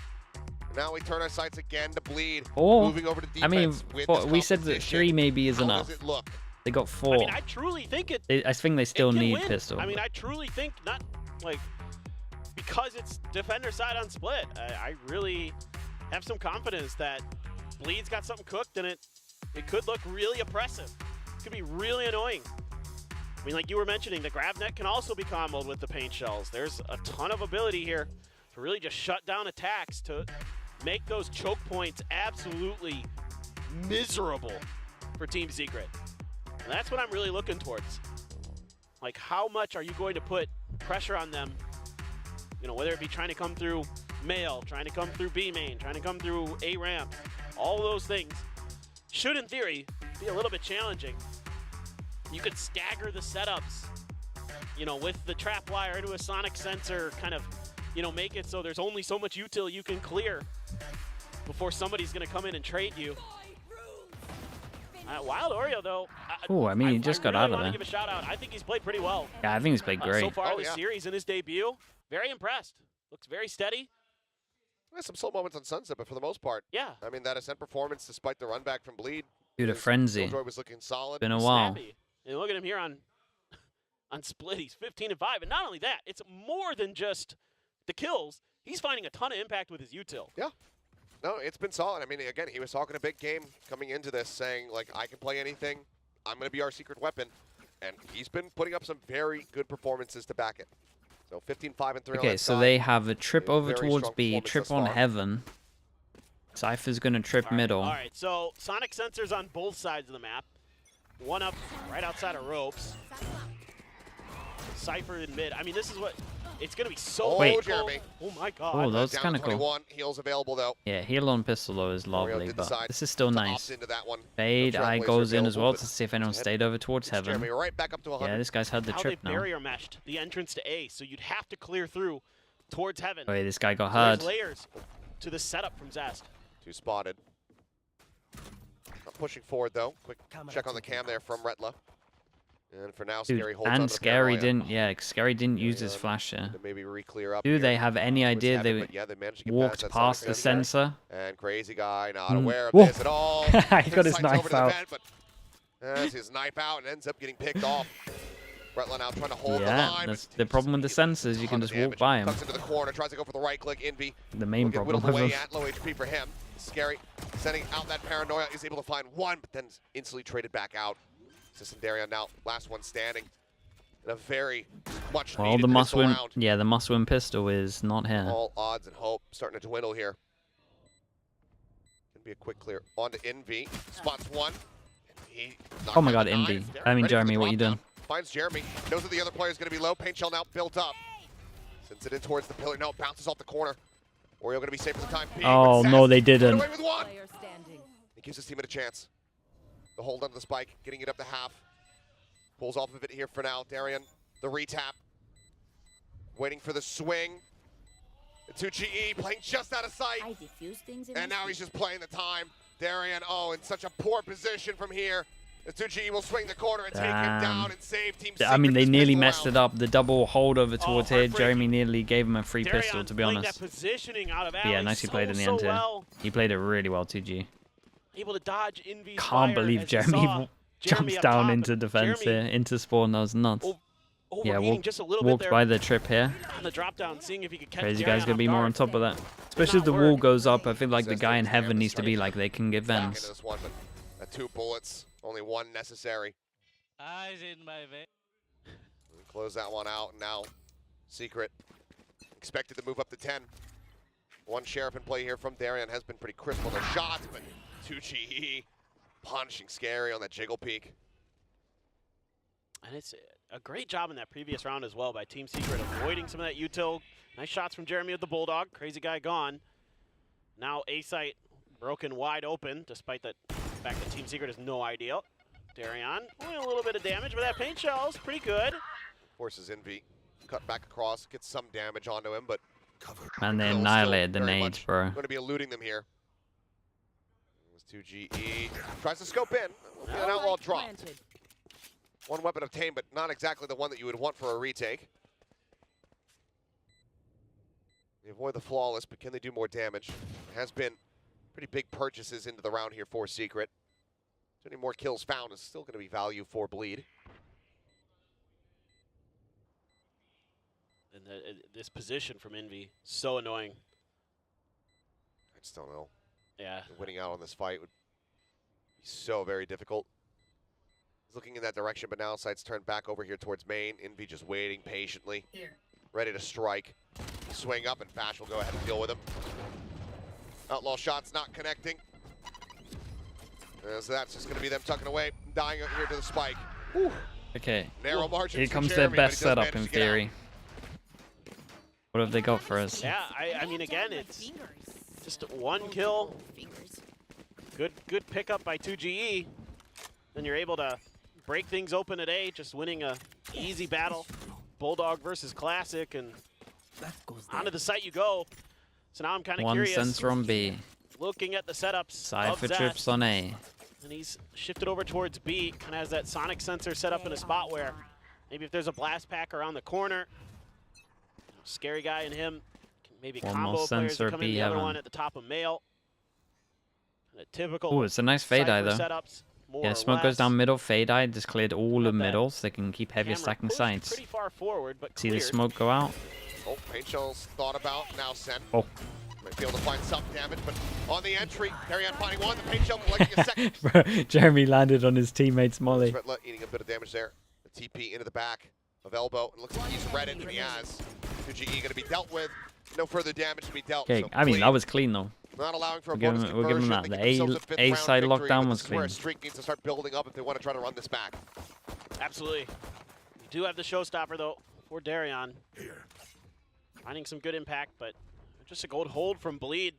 And now we turn our sights again to Bleed. Or, Moving over to defense. I mean, with for, this we said that competition. 3 maybe is How enough. does it look? They got 4. I mean, I truly think it. I think they still it can need win. pistol. I mean, I truly think not like because it's defender side on split. I really have some confidence that Bleed's got something cooked, and it could look really oppressive. It could be really annoying. I mean, like you were mentioning, the grab net can also be comboed with the paint shells. There's a ton of ability here to really just shut down attacks, to make those choke points absolutely miserable for Team Secret. And that's what I'm really looking towards. Like, how much are you going to put pressure on them? You know, whether it be trying to come through male, trying to come through B main, trying to come through A ramp, all those things should, in theory, be a little bit challenging. You could stagger the setups, you know, with the trap wire into a sonic sensor, kind of, you know, make it so there's only so much util you can clear before somebody's going to come in and trade you. Wild Oreo, though. Ooh, I mean, he just got really out of wanna there. give a shout out. I think he's played pretty well Yeah, I think he's played so great. far Oh, this yeah. series in his debut. Very impressed. Looks very steady. There's some slow moments on Sunset, but for the most part, Yeah. I mean, that Ascent performance, despite the run back from Bleed. Dude, a his frenzy. Killjoy was looking solid. Been a while. Snappy. And look at him here on Split. He's 15-5. And not only that, it's more than just the kills. He's finding a ton of impact with his util. No, it's been solid. I mean, again, he was talking a big game coming into this, saying, like, I can play anything. I'm going to be our secret weapon. And he's been putting up some very good performances to back it. So 15-5 and 3 on Okay, that so side. they have a trip A over very towards strong B, performance trip thus on far. Heaven. Cypher's gonna trip middle. All right, so sonic sensors on both sides of the map. One up right outside of ropes. Cypher in mid. I mean, this is what it's going to be so Oh, Wait. difficult. Jeremy. Oh, my God. Oh, that's Down kind to of cool. 21. Heals available, though. Yeah, heal on pistol though is lovely, did but decide this is still to nice. opt into that one. Fade, No eye Trailblazer goes in as available, well but to see if anyone it's stayed over towards It's Heaven. Jeremy right back up to 100. Yeah, this guy's had the How trip they now. barrier meshed the entrance to A, so you'd have to clear through towards Heaven. Oh, yeah, this guy got So there's hurt. layers to the setup from Zest. 2 spotted. Not pushing forward, though. Quick check on the cam there from Retla. And for now, Dude, Scary holds and onto the Scary paranoia didn't, yeah, Scary didn't use his And flasher. to maybe re-clear up Do here. they have any Towards idea Heaven, they but yeah, they managed to get walked that past sonic the sensor? And Crazy Guy, not Mm. aware of Whoa. this at all. He got his Sights knife over to the out. vent, but has his knife out and ends up getting picked off. Retla now trying to hold the Yeah, line. that's but the problem with the ton sensors. You can of just walk damage. by them. Tucks into the corner, tries to go for the right click. Envy The main will get problem whittled with away them. at low HP for him. Scary sending out that paranoia, is able to find one, but then instantly traded back out. System Darian now last one standing. In a very much Well, needed the must pistol win. round. Yeah, the must win pistol is not here. All odds and hope starting to dwindle here. Gonna be a quick clear onto Envy. Spots one. He knocks Oh my down God, the nine. Envy. Very I mean, ready for the Jeremy, what you drop doing? down. Finds Jeremy. Knows that the other player's gonna be low. Paint shell now built up. Sends it in towards the pillar. No, it bounces off the corner. Oreo gonna be safe for the time being. Oh, but no, Zest they get didn't. away with one. Player standing. He gives his team a chance. The hold onto the spike, getting it up to half. Pulls off of it here for now. Darian, the retap. Waiting for the swing. The 2GE playing just out of sight. I diffuse things in And my now he's sleep. just playing the time. Darian, oh, in such a poor position from here. The 2GE will swing the corner and take him Damn. down and save Team I mean, Secret they this nearly pistol messed round. it up. The double hold over towards here. heartbreaking. Jeremy nearly gave him a free Darian pistol, to be played honest. that positioning out of But yeah, alley nicely so, played in the so end here. well. He played it really well, 2G. Able to dodge Envy's Can't fire believe as you Jeremy saw. jumps up down top, into and defense Jeremy here, into spawn. That was nuts. overheating just a little bit walked there by the trip here. on the drop down, seeing if he could catch Crazy Darian guy's gonna off be more guard. on top of that. Especially if the not wall work. goes up. I feel like the Says guy in there's camera heaven needs to be straight like they can give Back into vents. this one, but 2 bullets, only 1 necessary. Eyes in my vein. We close that one out, and now Secret expected to move up to 10. 1 sheriff in play here from Darian has been pretty crisp on their shots, but 2GE punishing scary on that jiggle peek. And it's a great job in that previous round as well by Team Secret, avoiding some of that util. Nice shots from Jeremy with the Bulldog. Crazy guy gone. Now A-Site broken wide open, despite the fact that Team Secret has no idea. Darian, only a little bit of damage, but that paint shell's pretty good. Forces Envy, cut back across, gets some damage onto him, but Man, they Still annihilated the very nades, much bro. going to be eluding them here. It's 2GE, tries to scope in. An outlaw drop. Planted. 1 weapon obtained, but not exactly the one that you would want for a retake. They avoid the flawless, but can they do more damage? There has been pretty big purchases into the round here for Secret. So any more kills found is still going to be value for Bleed. And this position from Envy, so annoying. I just don't know. Yeah. Winning out on this fight would be so very difficult. He's looking in that direction, but now sights turned back over here towards main. Envy just waiting patiently, ready to strike. Swing up, and Fash will go ahead and deal with him. Outlaw shots not connecting. So that's just going to be them tucking away, dying here to the spike. Whew. Okay, Narrow margins here for comes their Jeremy, but best he does setup manage in to get out. theory. What have they got for us? Yeah, I mean, again, My it's fingers. just 1 kill. Fingers. Good pickup by 2GE. Then you're able to break things open at A, just winning a easy battle. Bulldog versus Classic, and onto the site you go. So now I'm kind of 1 curious, sensor on B. looking at the setups Cypher of Zest, trips on A. and he's shifted over towards B. Kind of has that sonic sensor set up in a spot where maybe if there's a blast pack around the corner, scary guy and him can maybe One combo more players sensor that come in B the other heaven. one at the top of male. And a typical Oh, it's a nice fade eye Cypher though. setups, more Yeah, or smoke goes less. down middle, fade eye, just cleared all the Got that middle so they can keep heavier Camera stacking pushed sights. pretty far forward, but See the cleared. smoke go out? Oh, paint shells thought about, now sent. Oh. Might be able to find some damage, but on the entry, Darian finding 1, the paint shell collecting a second. Bro, Jeremy landed on his teammate's molly. Svetla eating a bit of damage there. The TP into the back of Elbow. It looks like he's redded, and he has. 2GE going to be dealt with. No further damage to be dealt. Okay, so I mean, Bleed that was clean though. not allowing for a we'll give bonus him- we'll give him conversion. that. They The give themselves a A fifth side round victory, lockdown but was this is where a clean. streak needs to start building up if they want to try to run this back. Absolutely. You do have the showstopper though for Darian. Finding some good impact, but just a gold hold from Bleed.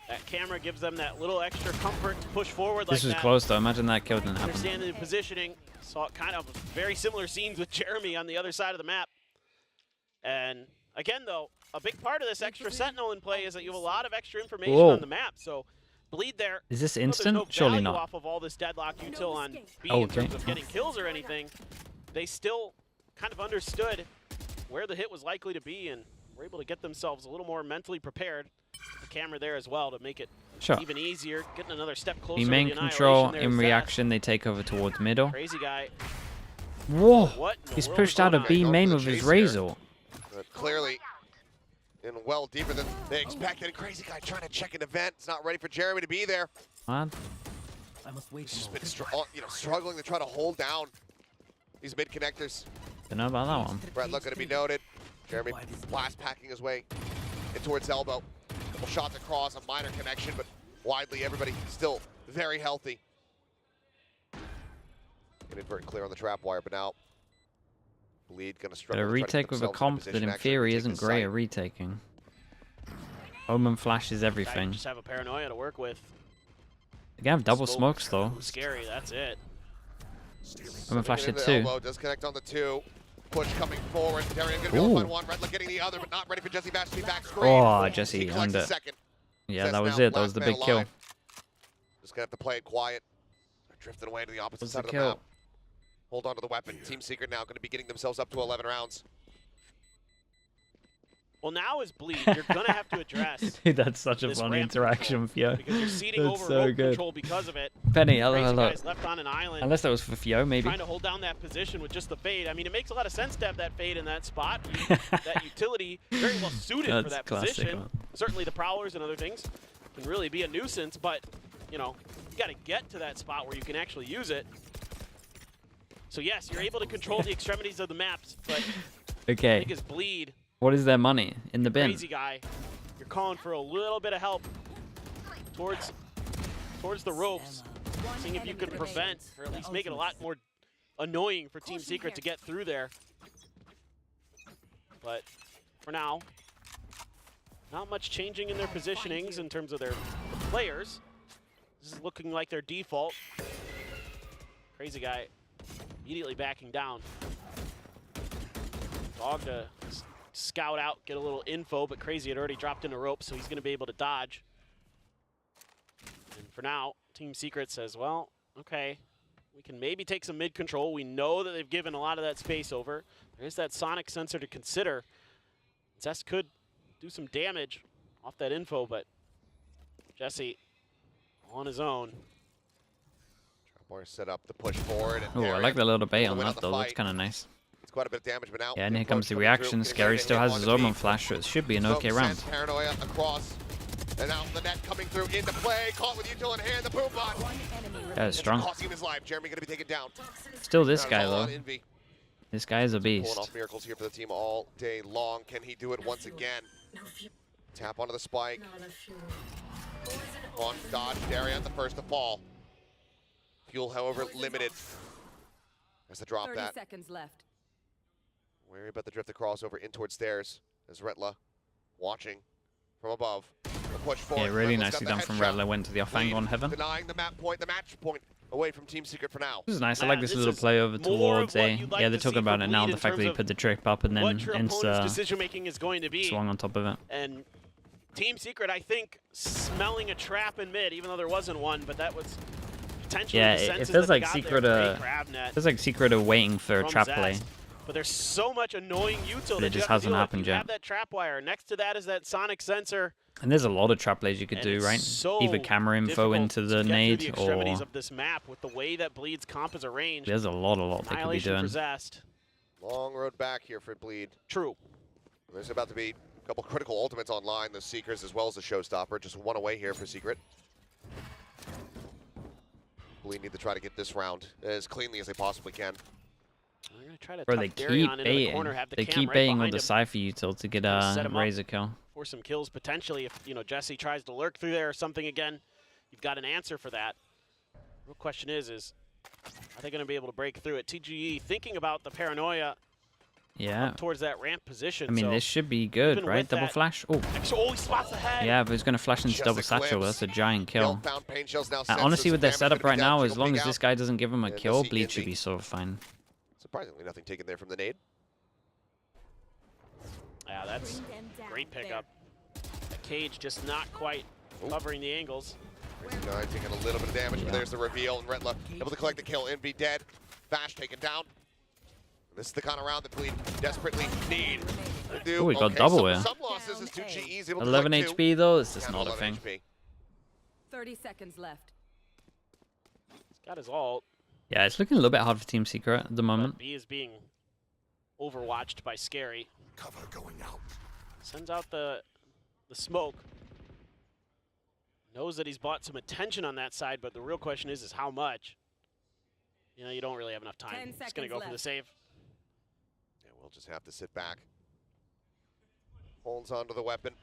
That camera gives them that little extra comfort to push forward like This was that. close though. Imagine that kill didn't happen. Understanding the positioning. Saw kind of very similar scenes with Jeremy on the other side of the map. And again though, a big part of this extra sentinel in play is that you have a lot of extra information Whoa. on the map. So Bleed there. Is this Though there's instant? no Surely value not. off of all this deadlock util on B Oh, in terms okay. of getting kills or anything, they still kind of understood where the hit was likely to be and were able to get themselves a little more mentally prepared. The camera there as well to make it Sure. even easier, getting another step closer B to main the control, annihilation there in is Zest. reaction they take over towards middle. Crazy guy. Whoa! What in the He's world pushed is out going of on? B Going main for with the his chase here. Razor. But clearly in well deeper than they expected. Crazy guy trying to check an event. It's not ready for Jeremy to be there. Man. He's just been struggling to try to hold down these mid connectors. Don't know about that one. Brett Luck going to be noted. Jeremy blast packing his way in towards Elbow. Couple shots across, a minor connection, but widely everybody still very healthy. Inadvertent clear on the trap wire, but now Bleed going to But struggle. a to try to get retake with a themselves in comp that position in to actually theory retake isn't this great site. at retaking. Omen flashes I everything. just have a paranoia to work with. They can have double Smoke. smokes though. Scary, that's it. Omen flashed Into it the too. elbow, does connect on the 2. Push coming forward. Darian going to be able to find one. Red Luck getting the other, but not ready for Jesse Bash to be back screen. Oh, Jesse He collects owned the it. second. Yeah, Zest that was now it. That was last the man big kill. alive. Just going to have to play it quiet. They're drifting away to the opposite Was side the of the kill. map. Hold on to the weapon. Team Secret now going to be getting themselves up to 11 rounds. Well, now is Bleed. You're going to have to address Dude, that's such a this fun ramp interaction, control, Fio. because you're ceding That's over so rope good. control because of it. Penny, hello, Crazy hello. guy's left on an island. Unless that was for Fio, maybe. Trying to hold down that position with just the fade. I mean, it makes a lot of sense to have that fade in that spot. That utility, very well suited for That's that classic, position. man. Certainly the Prowlers and other things can really be a nuisance, but, you know, you got to get to that spot where you can actually use it. So yes, you're able to control the extremities of the maps, but I Okay, think his Bleed, what is their money in the bin? crazy guy, you're calling for a little bit of help towards the ropes, seeing if you could prevent, or at least make it a lot more annoying for Team Secret to get through there. But for now, not much changing in their positionings in terms of their players. This is looking like their default. Crazy guy immediately backing down. Dog to scout out, get a little info, but Crazy had already dropped into rope, so he's going to be able to dodge. And for now, Team Secret says, well, okay, we can maybe take some mid-control. We know that they've given a lot of that space over. There's that sonic sensor to consider. Zest could do some damage off that info, but Jesse on his own. Trapwire set up the push forward. And Oh, I Arian like the little bait will on win that the though. That's fight. kind of nice. It's quite a bit of damage, but now Yeah, and the here comes approach the coming through. reaction. Getting Scary ready to still hit has on his the Omen beat. flash, so it should be an okay Smoke round. sends Paranoia across. And now the net coming through into play. Caught with util in hand. The boom bot. That is strong. Costing him his life. Jeremy going to be taken down. Still this Now guy it's all though. on Envy. This guy is a Pulling beast. off miracles here for the team all day long. Can he do it once again? Tap onto the spike. On dodge. Darian the first to fall. Fuel, however, limited. Has to drop 30 that. seconds left. Wary about the drift the crossover in towards stairs as Retla watching from above. The push forward. Yeah, really Retla's got nicely the done from headshot. Redler. Went to the off angle on Heaven. Denying the map point, the match point away from Team Secret for now. This is nice. I Man, like this this little is play over more of towards what A. you'd like Yeah, to they're talking see about from it now. Bleed The in fact that he terms put the trip up and then What your opponent's insta decision making is going to be. swung on top of it. And Team Secret, I think, smelling a trap in mid, even though there wasn't one, but that was potentially Yeah, the it senses feels that they like got Secret, there. Great grab net It's like Secret are waiting for a from trap Zest. play. But there's so much annoying util But that it you just have hasn't to deal with. happened You yet. have that trap wire. Next to that is that sonic sensor. And there's a lot of trap plays you could And do, it's right? so Either camera info difficult into to the get through nade the or extremities of this map with the way that Bleed's comp is arranged. there's a lot they could be Annihilation for doing. Zest. Long road back here for Bleed. True. There's about to be a couple critical ultimates online. The Seekers as well as the Showstopper. Just one away here for Secret. Bleed need to try to get this round as cleanly as they possibly can. They're gonna try to Bro, tuck they Darion keep into the baiting. corner, have the They cam keep right baiting with behind the him Cypher util to get Gonna a set him up. Razor kill. for some kills potentially. If Jesse tries to lurk through there or something again, you've got an answer for that. Real question is are they gonna be able to break through it? TGE thinking about the Paranoia Yeah. towards that ramp position. I mean, so this should be good, even right? with Double that- flash. Oh, he spots ahead. yeah, but he's going to flash into Just double a satchel. glimpse. That's a giant kill. Found pain shells now And sensors, honestly, with their damage setup gonna right be down, now, as Jiggle long peek as this out. guy doesn't give him a And kill, the Bleed should Envy. be so fine. Surprisingly, nothing taken there from the nade. Yeah, that's Bring them down great there. pickup. The cage just not quite Ooh. covering the angles. Crazy guy taking a little bit of damage, but Yeah. there's the reveal, and Retla able to collect the kill. Envy dead. Vash taken down. This is the kind of round that Bleed desperately need to do. Ooh, he got Okay, double some, here. some losses is 2GE's able to 11 collect two. HP though, it's just Down to not a 11 thing. HP. 30 seconds left. He's got his ult. Yeah, it's looking a little bit hard for Team Secret at the But moment. B is being overwatched by Scary. Cover going out. Sends out the smoke. Knows that he's bought some attention on that side, but the real question is how much? You don't really have enough time. 10 He's gonna seconds go for the left. save. Yeah, we'll just have to sit back. Holds onto the weapon.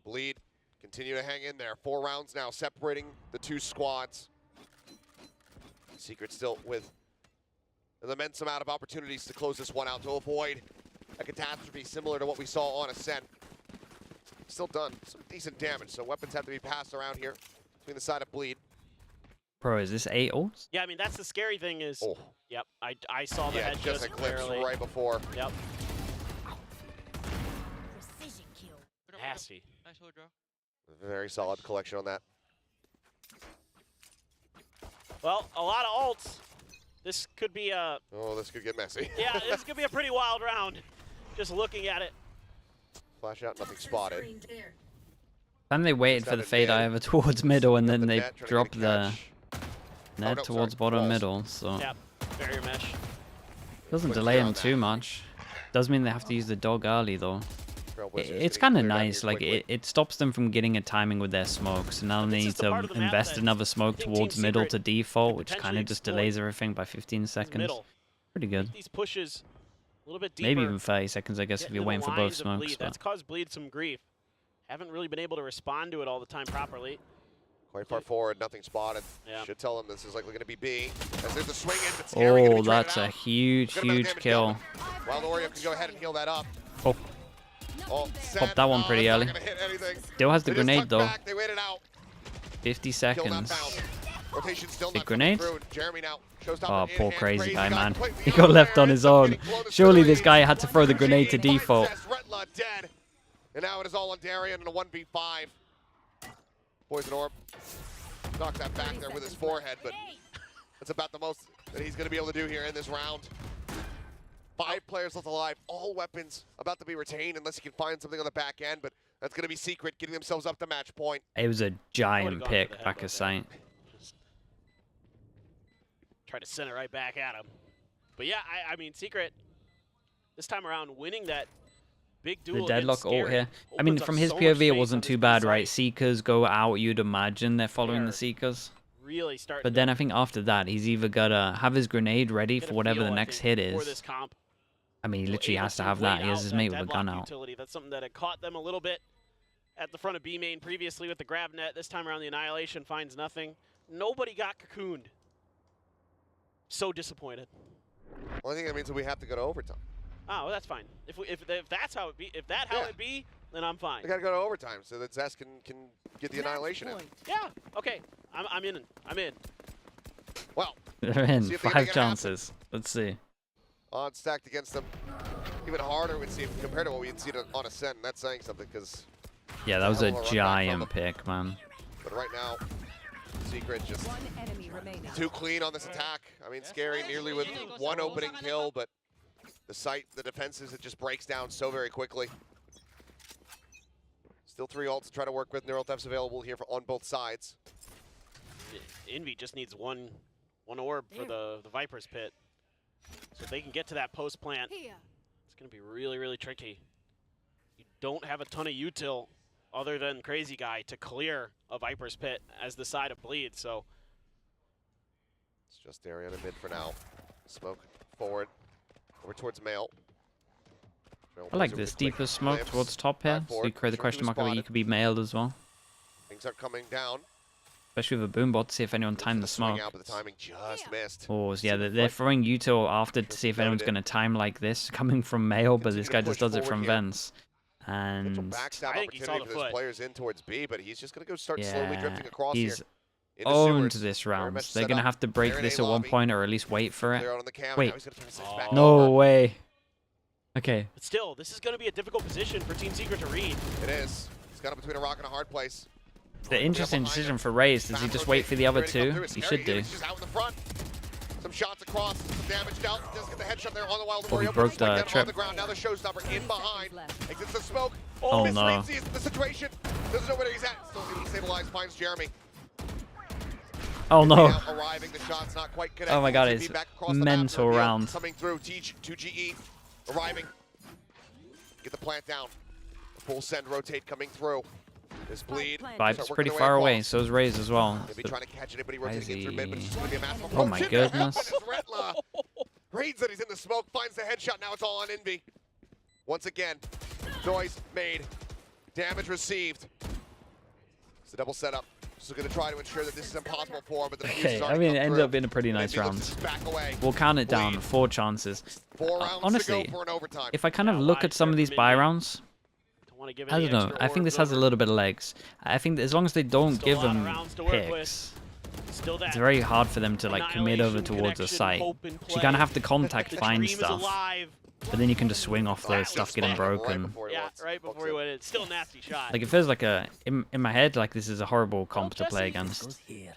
Bleed. Continue to hang in there. 4 rounds now separating the two squads. Secret still with an immense amount of opportunities to close this one out to avoid a catastrophe similar to what we saw on Ascent. Still done some decent damage, so weapons have to be passed around here between the side of Bleed. Bro, is this 8 ults? Yeah, I mean that's the scary thing is. Oh, Yep, I saw the yeah, head just a glimpse barely. right before. Yep, Precision kill. nasty. Nice hold, draw. Very solid collection on that. Well, a lot of ults. This could be a Oh, this could get messy. this could be a pretty wild round. Just looking at it. Flash out, nothing spotted. Then they waited for the Extended fade mid. over towards middle, and Got then the they net, trying to get a dropped the catch. net no, towards sorry, bottom walls. middle. So Yep, barrier mesh. doesn't Quick delay clear him on that. too much. Does mean they have to use the dog early though. Trailblazers It's getting kind of cleared out nice. here Like quickly. it stops them from getting a timing with their smoke. So now But they this need is the part to of the map invest that another I smoke think towards Team middle Secret to default, could which kind potentially of just exploit. delays everything by 15 seconds. Middle. Pretty good. These pushes a little bit deeper. Maybe even 30 seconds, I guess, if get you're into the waiting for both lines of smokes. Bleed. But That's caused Bleed some grief. Haven't really been able to respond to it all the time properly. Quite far forward, nothing spotted. Yeah. Should tell him this is likely going to be B. As there's a swing in, but Scary gonna oh, be traded that's a out. huge, Good amount of huge damage kill. dealt. Wild Oreo can go ahead and heal that up. Oh, Oh, popped that one pretty early. Not gonna hit anything. Still has the They just grenade tucked though. back, they waited out. 50 Kill not seconds. found. Rotation still Big not grenade? coming through. Jeremy now shows Oh, up in poor hand. crazy guy, man. completely He got left unaware, on his ends up own. getting blown to Surely this smithereens. guy had to throw the grenade to Finds default. Tess, Retla dead. And now it is all on Darian in a 1v5. Poison Orb knocked that back there with his forehead, but that's about the most that he's going to be able to do here in this round. 5 players left alive, all weapons about to be retained unless he can find something on the back end, but that's going to be Secret getting themselves up to match point. It was a giant gone for pick the back headbutt of there. sight. Try to send it right back at him. But yeah, I mean, Secret, this time around, winning that big duel The against deadlock ult Scary here. I mean, opens up from his so much POV, it space on wasn't this too B bad, side. right? Seekers go out, you'd imagine they're following They're the Seekers. Really starting But then I think after that, he's either got to have his grenade ready to for get a whatever feel, the I next think, hit for is. this comp. I mean, he literally Able has to to have wait that. He has out his that mate with a deadlock gun out. utility. That's something that had caught them a little bit at the front of B main previously with the grab net. This time around, the Annihilation finds nothing. Nobody got cocooned. So disappointed. Well, I think that means that we have to go to overtime. Oh, well, that's fine. If that's how it be, if that how Yeah. it be, then I'm fine. We got to go to overtime so that Zest can get the Annihilation in. Yeah. Okay. I'm in. I'm in. Well, They're in. See if they can 5 make it happen. chances. Let's see. odds stacked against them. Even harder, it would seem, compared to what we had seen on Ascent. And that's saying something, because Yeah, that was hell a of a run back from giant them. pick, man. but right now, Secret just One enemy remaining. too clean on this attack. I mean, Scary nearly with one opening kill, but the sight, the defenses, it just breaks down so very quickly. Still 3 ults to try to work with. Neural Thefts available here on both sides. Envy just needs one orb for the Viper's pit, so if they can get to that post plant. Here. It's going to be really, really tricky. You don't have a ton of util other than Crazy Guy to clear a Viper's Pit as the side of Bleed, so It's just Darian in mid for now. Smoke forward, over towards Mail. I like this deeper smoke towards top here. So you create the question mark where you could be mailed as well. Things are coming down. Especially with a boom bot to see if anyone timed the Swing smoke. out, but the timing just missed. Oh, yeah, they're throwing util after to see if anyone's going to time like this coming from mail, but this guy just does it from vents. Potential And backstab I think he saw opportunity the for those foot. players in towards B, but he's just going to go start slowly yeah, drifting across here. he's into owned sewers. this Very round. much They're set going to up. have to break They're in this A at one lobby. point or at least wait for it. Clear out on the cam. Wait. Now he's going to turn his back No over. way. Okay. but still, this is going to be a difficult position for Team Secret to read. It is. He's got him between a rock and a hard place. The interesting decision for Ray is, does he just wait for the other two? He should do. He's just out in the front. Some shots across, some damage dealt. Doesn't get the headshot there on the Wild Oh, he Warrior. broke Spike the down trip. on the ground. Now the showstopper in behind. left. Exits the smoke. Oh, misreads no. the situation. Doesn't know where he's at. Still able to stabilize. Finds Jeremy. Oh no. Now arriving. The shot's not quite connected. Oh my God, TP it's back across the map. mental Reveal round. Coming through. 2GE arriving. Get the plant down. Full send rotate coming through. This bleed. Vibe Vibe's Start pretty working far their way away, so is Raze as well. Maybe trying to catch anybody Why is rotating in through mid, but it's he- just going to be a massive Oh my approach. goodness. It's Retla. Reads that he's in the smoke, finds the headshot. Now it's all on Envy. Once again, noise made, damage received. It's a double setup. Just going to try to ensure that this is impossible for him, but the fuse Okay, has I already mean, come it ended through. up being a pretty nice Envy looks round. to back away. We'll count it down. Bleed. 4 chances. 4 rounds honestly, to go for an overtime. If I kind of Yeah, look wide at some of trip these mid buy game. rounds, Don't want to give I any don't know. extra I think this orbs has a over. little bit of legs. I think that as long as they don't Still give a lot of them rounds to work with. picks, Still that it's very hard for them to like commit over Annihilation towards a connection, site. hope and So you play. kind of have to contact The find dream is stuff, alive. but then you can just swing off the That stuff was getting spotted right broken. before he Yeah, walks- right walks before he in. went in. Still a nasty shot. Like it feels like in my head like this is a horrible comp to play Jesse. against. here.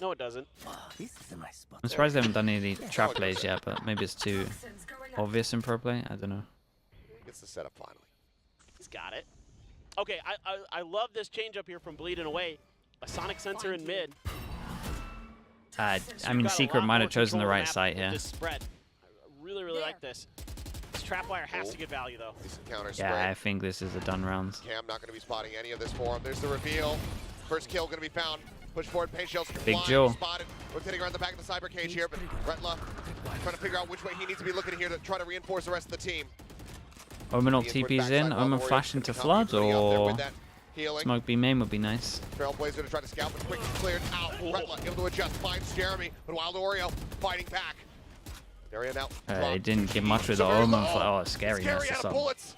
No, it doesn't. This is a nice spot. I'm surprised they haven't done any trap plays yet, but maybe it's too obvious in pro play. I don't know. Gets the setup finally. got it. Okay, I love this change up here from bleeding away. A sonic sensor in mid. I So mean, you've got a Secret lot might more have chosen the control of right map site with here. This spread. I really like this. This trapwire has to get value though. Decent counter Yeah, spray. I think this is a done round. Cam not going to be spotting any of this for him. There's the reveal. First kill going to be found. Push forward, paint shells. Big flying, Joe. Spotted. Rotating around the back of the cyber cage here, but Retla trying to figure out which way he needs to be looking here to try to reinforce the rest of the team. Omen ult Ian towards TP's backside in. while Omen Warriors flash gonna into be Flood, putting out there or with that healing. Smoke B main would be nice. Trailblazer to try to scout, but quickly cleared out. Retla able to adjust, finds Jeremy, but Wild Oreo fighting back. Darian out. He didn't get much with the Omen. Oh, it's scary. Scary That's out of up. bullets.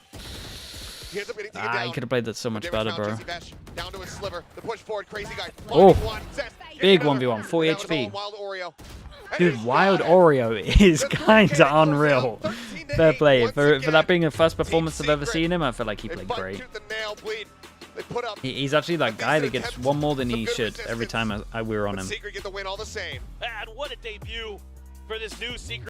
He ends up getting taken Ah, down. he could have played that so much better, bro. Down to his sliver. The push forward, crazy guy. Oh, One, Zest, big another. 1v1, 40 That was all HP. Wild Oreo. And Dude, he's Wild got it. Oreo is The kind of 3K goes unreal. down 13 to Fair 8 play. once For again. that being the first performance Team I've ever Secret. seen him, I feel like he They played fight great. tooth and nail, bleed. They put up He's actually that guy that gets one more than some he good should every resistance, time we're on but him. Secret get the win all the same. And what a debut for this new Secret.